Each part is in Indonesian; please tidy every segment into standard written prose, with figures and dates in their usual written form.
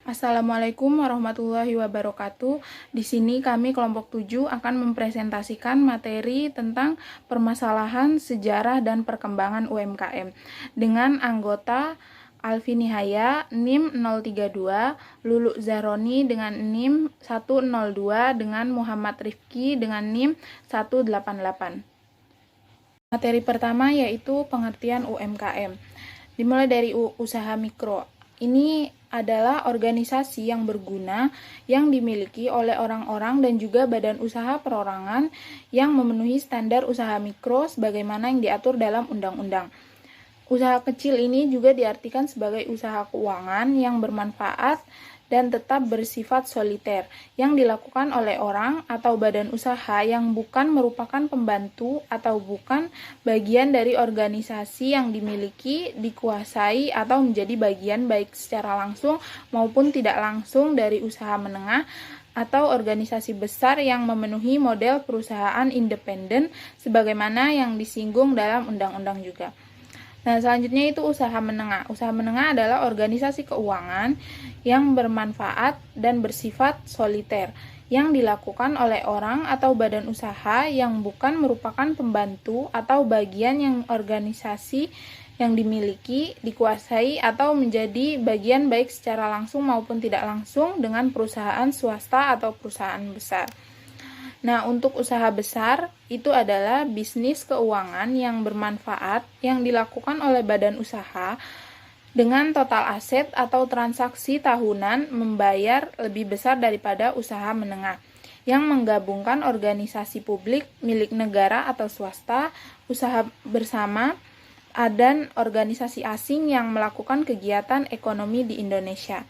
Assalamualaikum warahmatullahi wabarakatuh. Di sini kami kelompok 7 akan mempresentasikan materi tentang permasalahan sejarah dan perkembangan UMKM dengan anggota Alfi Nihaya NIM 032, Lulu Zahroni dengan NIM 102 dengan Muhammad Rifki dengan NIM 188. Materi pertama yaitu pengertian UMKM. Dimulai dari usaha mikro. Ini adalah organisasi yang berguna yang dimiliki oleh orang-orang dan juga badan usaha perorangan yang memenuhi standar usaha mikro sebagaimana yang diatur dalam undang-undang. Usaha kecil ini juga diartikan sebagai usaha keuangan yang bermanfaat dan tetap bersifat soliter, yang dilakukan oleh orang atau badan usaha yang bukan merupakan pembantu atau bukan bagian dari organisasi yang dimiliki, dikuasai, atau menjadi bagian baik secara langsung maupun tidak langsung dari usaha menengah atau organisasi besar yang memenuhi model perusahaan independen sebagaimana yang disinggung dalam undang-undang juga. Nah, selanjutnya itu usaha menengah. Usaha menengah adalah organisasi keuangan yang bermanfaat dan bersifat soliter, yang dilakukan oleh orang atau badan usaha yang bukan merupakan pembantu atau bagian yang organisasi yang dimiliki, dikuasai, atau menjadi bagian baik secara langsung maupun tidak langsung dengan perusahaan swasta atau perusahaan besar. Nah, untuk usaha besar itu adalah bisnis keuangan yang bermanfaat yang dilakukan oleh badan usaha dengan total aset atau transaksi tahunan membayar lebih besar daripada usaha menengah yang menggabungkan organisasi publik milik negara atau swasta, usaha bersama, dan organisasi asing yang melakukan kegiatan ekonomi di Indonesia.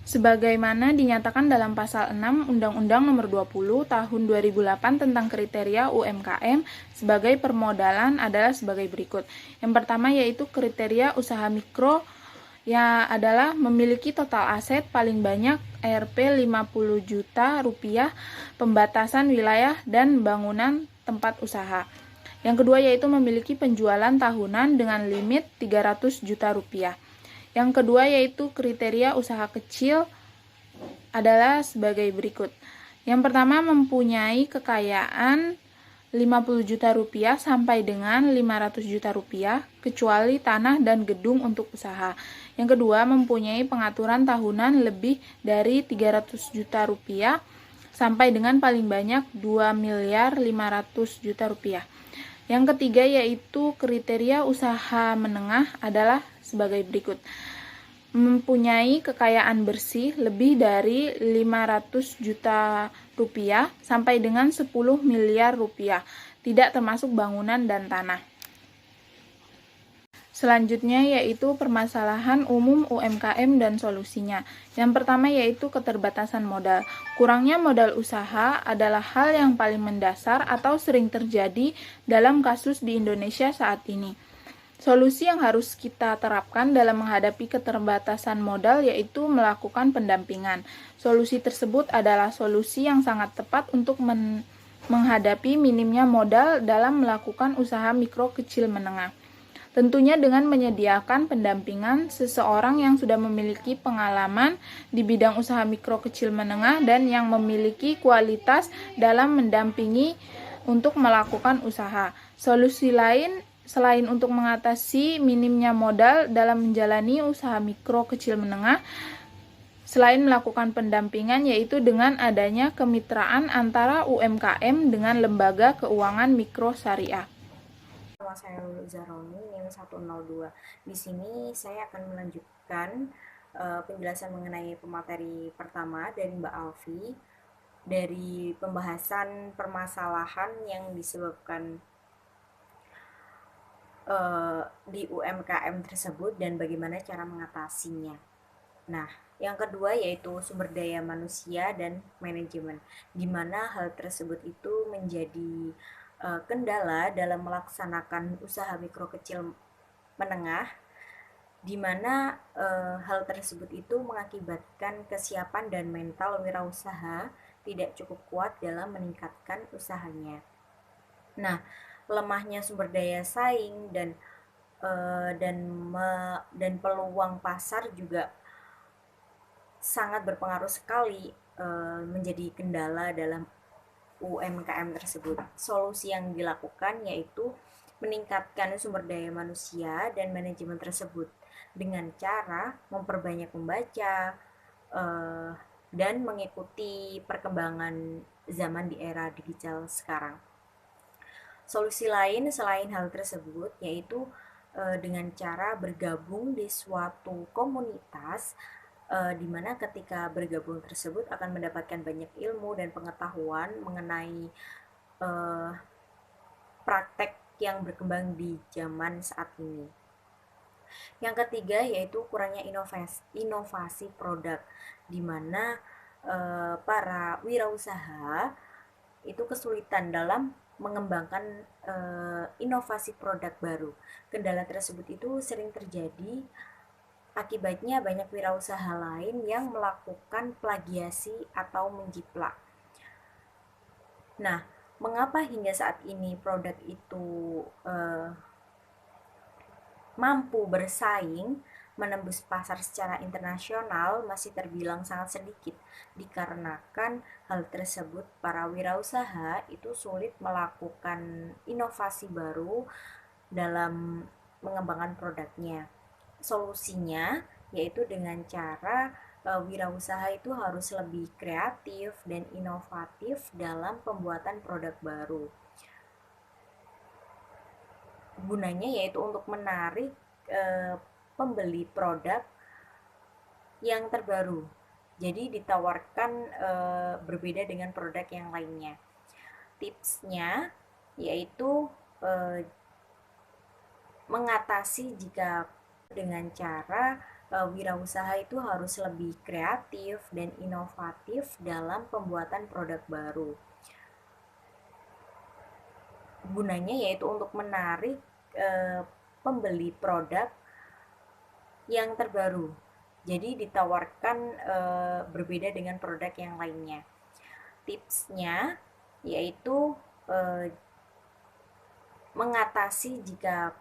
Sebagaimana dinyatakan dalam pasal 6 Undang-Undang Nomor 20 Tahun 2008 tentang kriteria UMKM sebagai permodalan adalah sebagai berikut. Yang pertama yaitu kriteria usaha mikro yang adalah memiliki total aset paling banyak Rp 50 juta rupiah, pembatasan wilayah dan bangunan tempat usaha. Yang kedua yaitu memiliki penjualan tahunan dengan limit 300 juta rupiah. Yang kedua yaitu kriteria usaha kecil adalah sebagai berikut. Yang pertama mempunyai kekayaan 50 juta rupiah sampai dengan 500 juta rupiah kecuali tanah dan gedung untuk usaha. Yang kedua mempunyai pengaturan tahunan lebih dari 300 juta rupiah sampai dengan paling banyak 2 miliar 500 juta rupiah. Yang ketiga yaitu kriteria usaha menengah adalah sebagai berikut. Mempunyai kekayaan bersih lebih dari 500 juta rupiah sampai dengan 10 miliar rupiah, tidak termasuk bangunan dan tanah. Selanjutnya yaitu permasalahan umum UMKM dan solusinya. Yang pertama yaitu keterbatasan modal. Kurangnya modal usaha adalah hal yang paling mendasar atau sering terjadi dalam kasus di Indonesia saat ini. Solusi yang harus kita terapkan dalam menghadapi keterbatasan modal yaitu melakukan pendampingan. Solusi tersebut adalah solusi yang sangat tepat untuk menghadapi minimnya modal dalam melakukan usaha mikro kecil menengah. Tentunya dengan menyediakan pendampingan seseorang yang sudah memiliki pengalaman di bidang usaha mikro kecil menengah dan yang memiliki kualitas dalam mendampingi untuk melakukan usaha. Solusi lain selain untuk mengatasi minimnya modal dalam menjalani usaha mikro kecil menengah, selain melakukan pendampingan yaitu dengan adanya kemitraan antara UMKM dengan lembaga keuangan mikro syariah. Nama saya Lulu Zahroni, NIM 102. Di sini saya akan melanjutkan penjelasan mengenai pemateri pertama dari Mbak Alfi dari pembahasan permasalahan yang disebabkan di UMKM tersebut dan bagaimana cara mengatasinya. Nah, yang kedua yaitu sumber daya manusia dan manajemen, di mana hal tersebut itu menjadi kendala dalam melaksanakan usaha mikro kecil menengah, di mana hal tersebut itu mengakibatkan kesiapan dan mental wirausaha tidak cukup kuat dalam meningkatkan usahanya. Nah, lemahnya sumber daya saing dan peluang pasar juga sangat berpengaruh sekali menjadi kendala dalam UMKM tersebut. Solusi yang dilakukan yaitu meningkatkan sumber daya manusia dan manajemen tersebut dengan cara memperbanyak membaca dan mengikuti perkembangan zaman di era digital sekarang. Solusi lain selain hal tersebut yaitu dengan cara bergabung di suatu komunitas di mana ketika bergabung tersebut akan mendapatkan banyak ilmu dan pengetahuan mengenai praktek yang berkembang di zaman saat ini. Yang ketiga yaitu kurangnya inovasi produk, di mana para wirausaha itu kesulitan dalam mengembangkan inovasi produk baru. Kendala tersebut itu sering terjadi akibatnya banyak wirausaha lain yang melakukan plagiasi atau menjiplak. Nah, mengapa hingga saat ini produk itu mampu bersaing menembus pasar secara internasional masih terbilang sangat sedikit, dikarenakan hal tersebut para wirausaha itu sulit melakukan inovasi baru dalam mengembangkan produknya. Solusinya yaitu dengan cara wirausaha itu harus lebih kreatif dan inovatif dalam pembuatan produk baru. Gunanya yaitu untuk menarik pembeli produk yang terbaru. Jadi ditawarkan berbeda dengan produk yang lainnya. Tipsnya yaitu mengatasi jika dengan cara wirausaha itu harus lebih kreatif dan inovatif dalam pembuatan produk baru. Gunanya yaitu untuk menarik pembeli produk yang terbaru. Jadi ditawarkan berbeda dengan produk yang lainnya. Tipsnya yaitu mengatasi jika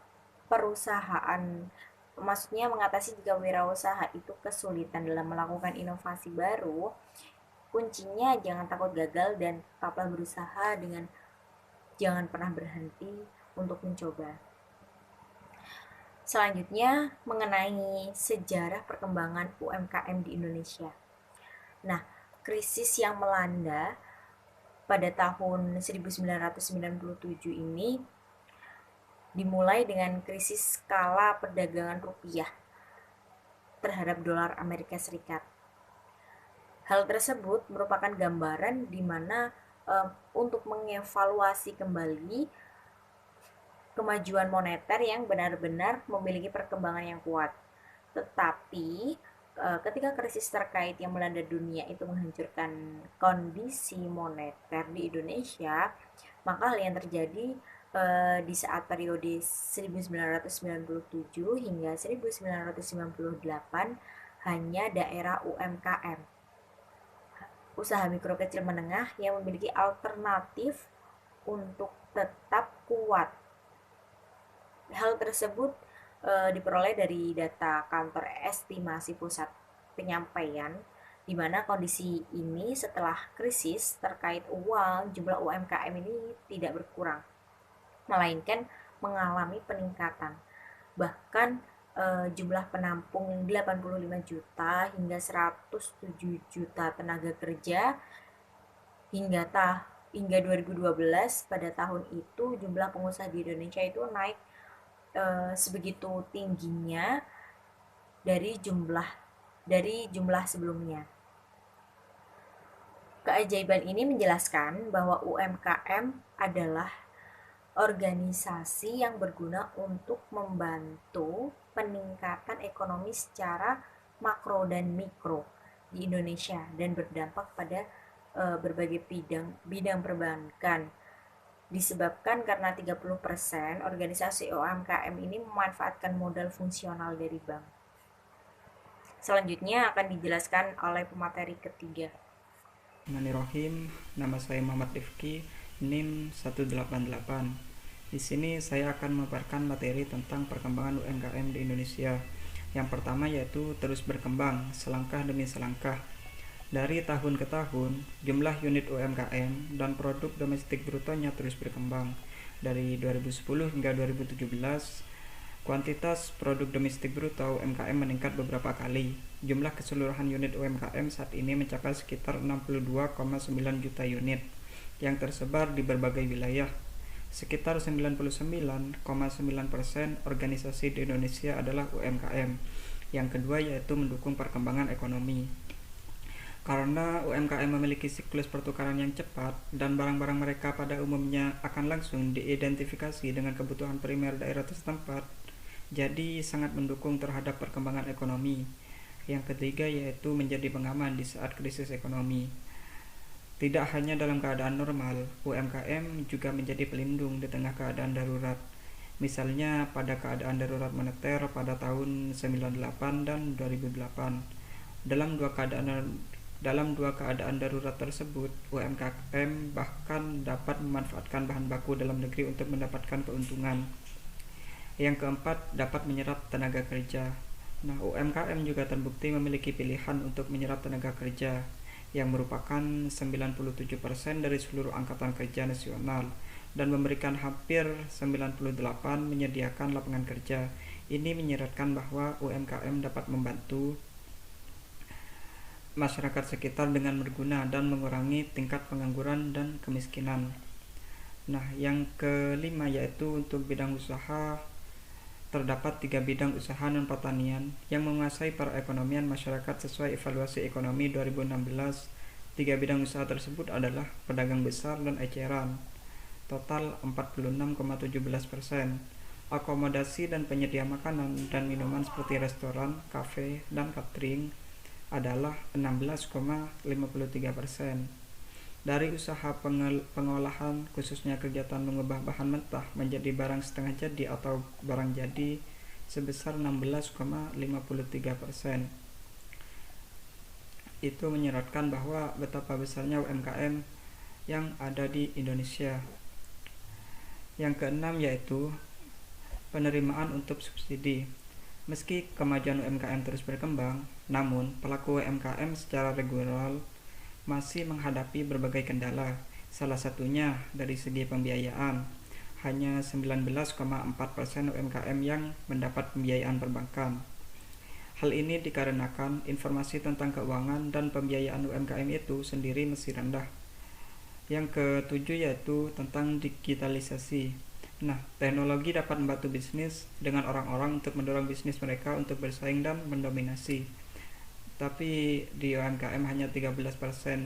wirausaha itu kesulitan dalam melakukan inovasi baru. Kuncinya jangan takut gagal dan tetaplah berusaha dengan jangan pernah berhenti untuk mencoba. Selanjutnya mengenai sejarah perkembangan UMKM di Indonesia. Nah, krisis yang melanda pada tahun 1997 ini dimulai dengan krisis skala perdagangan rupiah terhadap dolar Amerika Serikat. Hal tersebut merupakan gambaran di mana untuk mengevaluasi kembali kemajuan moneter yang benar-benar memiliki perkembangan yang kuat. Tetapi ketika krisis terkait yang melanda dunia itu menghancurkan kondisi moneter di Indonesia, maka hal yang terjadi di saat periode 1997 hingga 1998 hanya daerah UMKM, usaha mikro kecil menengah, yang memiliki alternatif untuk tetap kuat. Hal tersebut diperoleh dari data kantor estimasi pusat penyampaian, di mana kondisi ini setelah krisis terkait uang, jumlah UMKM ini tidak berkurang, melainkan mengalami peningkatan. Bahkan jumlah penampung 85 juta hingga 107 juta tenaga kerja hingga 2012. Pada tahun itu jumlah pengusaha di Indonesia itu naik sebegitu tingginya dari jumlah sebelumnya. Keajaiban ini menjelaskan bahwa UMKM adalah organisasi yang berguna untuk membantu peningkatan ekonomi secara makro dan mikro di Indonesia dan berdampak pada berbagai bidang perbankan. Disebabkan karena 30% organisasi UMKM ini memanfaatkan modal fungsional dari bank. Selanjutnya akan dijelaskan oleh pemateri ketiga. Bismillahirrahmanirrahim. Nama saya Muhammad Rifki, NIM 188. Di sini saya akan memaparkan materi tentang perkembangan UMKM di Indonesia. Yang pertama yaitu terus berkembang selangkah demi selangkah. Dari tahun ke tahun, jumlah unit UMKM dan produk domestik brutonya terus berkembang. Dari 2010 hingga 2017, kuantitas produk domestik bruto UMKM meningkat beberapa kali. Jumlah keseluruhan unit UMKM saat ini mencapai sekitar 62,9 juta unit yang tersebar di berbagai wilayah. Sekitar 99,9% organisasi di Indonesia adalah UMKM. Yang kedua yaitu mendukung perkembangan ekonomi. Karena UMKM memiliki siklus pertukaran yang cepat dan barang-barang mereka pada umumnya akan langsung diidentifikasi dengan kebutuhan primer daerah setempat, jadi sangat mendukung terhadap perkembangan ekonomi. Yang ketiga yaitu menjadi pengaman di saat krisis ekonomi. Tidak hanya dalam keadaan normal, UMKM juga menjadi pelindung di tengah keadaan darurat. Misalnya pada keadaan darurat moneter pada tahun 98 dan 2008. Dalam dua keadaan darurat tersebut, UMKM bahkan dapat memanfaatkan bahan baku dalam negeri untuk mendapatkan keuntungan. Yang keempat, dapat menyerap tenaga kerja. Nah, UMKM juga terbukti memiliki pilihan untuk menyerap tenaga kerja, yang merupakan 97% dari seluruh angkatan kerja nasional, dan memberikan hampir 98% menyediakan lapangan kerja. Ini menyiratkan bahwa UMKM dapat membantu masyarakat sekitar dengan berguna dan mengurangi tingkat pengangguran dan kemiskinan. Nah, yang kelima yaitu untuk bidang usaha, terdapat 3 bidang usaha non pertanian yang menguasai perekonomian masyarakat sesuai evaluasi ekonomi 2016. 3 bidang usaha tersebut adalah pedagang besar dan eceran, total 46,17%, akomodasi dan penyedia makanan dan minuman seperti restoran, kafe, dan catering adalah 16,53%. Dari usaha pengolahan, khususnya kegiatan mengubah bahan mentah menjadi barang setengah jadi atau barang jadi, sebesar 16,53%. Itu menyiratkan bahwa betapa besarnya UMKM yang ada di Indonesia. Yang keenam yaitu penerimaan untuk subsidi. Meski kemajuan UMKM terus berkembang, namun pelaku UMKM secara reguler masih menghadapi berbagai kendala. Salah satunya dari segi pembiayaan. Hanya 19,4% UMKM yang mendapat pembiayaan perbankan. Hal ini dikarenakan informasi tentang keuangan dan pembiayaan UMKM itu sendiri masih rendah. Yang ketujuh yaitu tentang digitalisasi. Nah, teknologi dapat membantu bisnis dengan orang-orang untuk mendorong bisnis mereka untuk bersaing dan mendominasi. Tapi di UMKM hanya 13%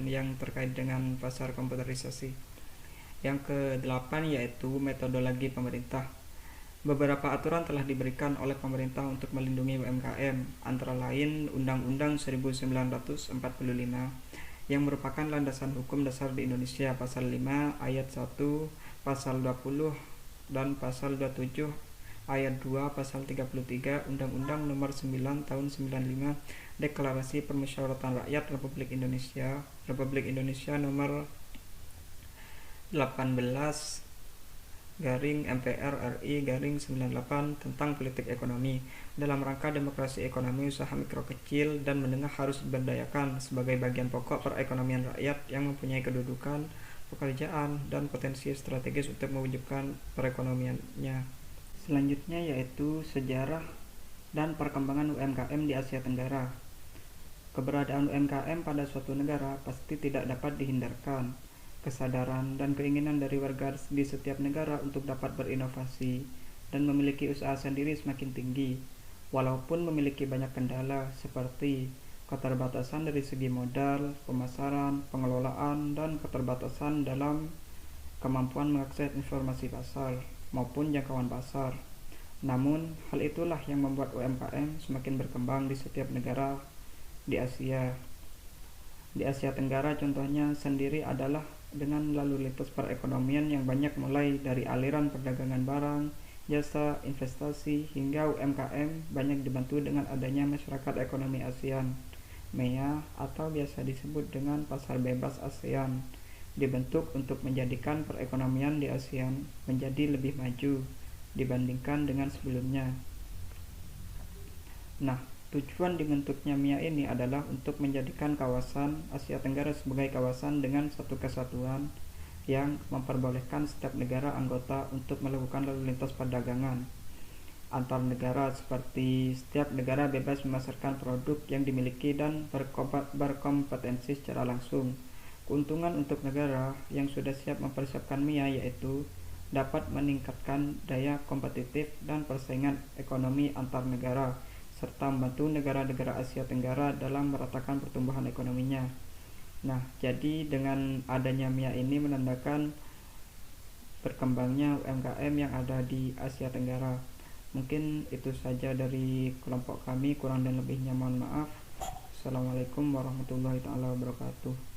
yang terkait dengan pasar komputerisasi. Yang ke-8 yaitu metodologi pemerintah. Beberapa aturan telah diberikan oleh pemerintah untuk melindungi UMKM, antara lain Undang-Undang 1945 yang merupakan landasan hukum dasar di Indonesia, pasal 5 ayat 1, pasal 20 dan pasal 27 ayat 2, pasal 33 Undang-Undang Nomor 9 Tahun 95, Deklarasi Permusyawaratan Rakyat Republik Indonesia Nomor 18 MPR RI 98 tentang politik ekonomi. Dalam rangka demokrasi ekonomi, usaha mikro kecil dan menengah harus diberdayakan sebagai bagian pokok perekonomian rakyat yang mempunyai kedudukan, pekerjaan, dan potensi strategis untuk mewujudkan perekonomiannya. Selanjutnya yaitu sejarah dan perkembangan UMKM di Asia Tenggara. Keberadaan UMKM pada suatu negara pasti tidak dapat dihindarkan. Kesadaran dan keinginan dari warga di setiap negara untuk dapat berinovasi dan memiliki usaha sendiri semakin tinggi, walaupun memiliki banyak kendala seperti keterbatasan dari segi modal, pemasaran, pengelolaan, dan keterbatasan dalam kemampuan mengakses informasi pasar maupun jangkauan pasar. Namun, hal itulah yang membuat UMKM semakin berkembang di setiap negara di Asia. Di Asia Tenggara contohnya sendiri adalah dengan lalu lintas perekonomian yang banyak, mulai dari aliran perdagangan barang, jasa, investasi, hingga UMKM banyak dibantu dengan adanya Masyarakat Ekonomi ASEAN (MEA) atau biasa disebut dengan Pasar Bebas ASEAN, dibentuk untuk menjadikan perekonomian di ASEAN menjadi lebih maju dibandingkan dengan sebelumnya. Nah, tujuan dibentuknya MIA ini adalah untuk menjadikan kawasan Asia Tenggara sebagai kawasan dengan satu kesatuan yang memperbolehkan setiap negara anggota untuk melakukan lalu lintas perdagangan antar negara, seperti setiap negara bebas memasarkan produk yang dimiliki dan berkompetensi secara langsung. Keuntungan untuk negara yang sudah siap mempersiapkan MIA yaitu dapat meningkatkan daya kompetitif dan persaingan ekonomi antar negara, serta membantu negara-negara Asia Tenggara dalam meratakan pertumbuhan ekonominya. Nah, jadi dengan adanya MIA ini menandakan berkembangnya UMKM yang ada di Asia Tenggara. Mungkin itu saja dari kelompok kami, kurang dan lebihnya mohon maaf. Assalamualaikum warahmatullahi wabarakatuh.